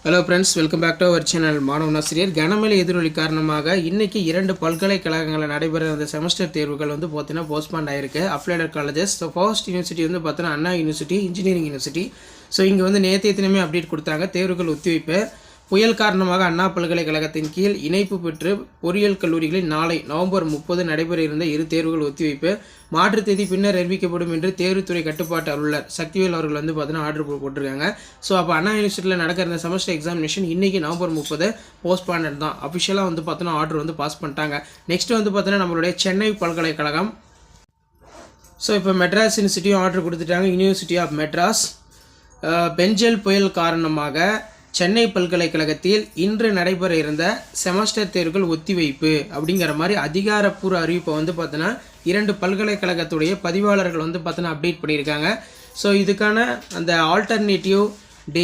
Hello friends, welcome back to our channel. மாணவனாசிரியர் கனமழை எதிரொலி காரணமாக இன்றைக்கி 2 பல்கலைக்கழகங்களில் நடைபெற அந்த செமஸ்டர் தேர்வுகள் பார்த்தீங்கன்னா போஸ்ட்பாண்ட் ஆயிருக்கு. அப்ளைடட் காலேஜஸ். ஸோ ஃபர்ஸ்ட் யூனிவர்சிட்டி பார்த்தீங்கன்னா அண்ணா யூனிவர்சிட்டி, இன்ஜினியரிங் யூனிவர்சிட்டி. ஸோ இங்கே நேற்றைய தினமே அப்டேட் கொடுத்தாங்க. தேர்வுகள் ஒத்திவைப்பு. புயல் காரணமாக அண்ணா பல்கலைக்கழகத்தின் கீழ் இணைப்பு பெற்று பொறியியல் கல்லூரிகளில் நாளை நவம்பர் 30 நடைபெற இருந்த 2 தேர்வுகள் ஒத்திவைப்பு. மாற்று தேதி பின்னர் அறிவிக்கப்படும் என்று தேர்வுத்துறை கட்டுப்பாட்டு அலுவலர் சக்திவேல் அவர்கள் பார்த்தீங்கன்னா ஆர்டர் போட்டிருக்காங்க. ஸோ அப்போ அண்ணா யூனிவர்சிட்டியில் நடக்கிற இந்த செமஸ்டர் எக்ஸாமினேஷன் இன்றைக்கி நவம்பர் 30 போஸ்ட்பாண்ட் தான். அஃபிஷியலாக பார்த்தீங்கன்னா ஆர்டர் பாஸ் பண்ணிட்டாங்க. நெக்ஸ்ட் பார்த்தீங்கன்னா நம்மளுடைய சென்னை பல்கலைக்கழகம். ஸோ இப்போ மெட்ராஸ் யூனிவர்சிட்டியும் ஆர்டர் கொடுத்துட்டாங்க. யூனிவர்சிட்டி ஆஃப் மெட்ராஸ் பெஞ்சல் புயல் காரணமாக சென்னை பல்கலைக்கழகத்தில் இன்று நடைபெற இருந்த செமஸ்டர் தேர்வுகள் ஒத்திவைப்பு அப்படிங்கிற மாதிரி அதிகாரப்பூர்வ அறிவிப்பை பார்த்தீங்கன்னா 2 பல்கலைக்கழகத்துடைய பதிவாளர்கள் பார்த்தீங்கன்னா அப்டேட் பண்ணியிருக்காங்க. ஸோ இதுக்கான அந்த ஆல்டர்னேட்டிவ்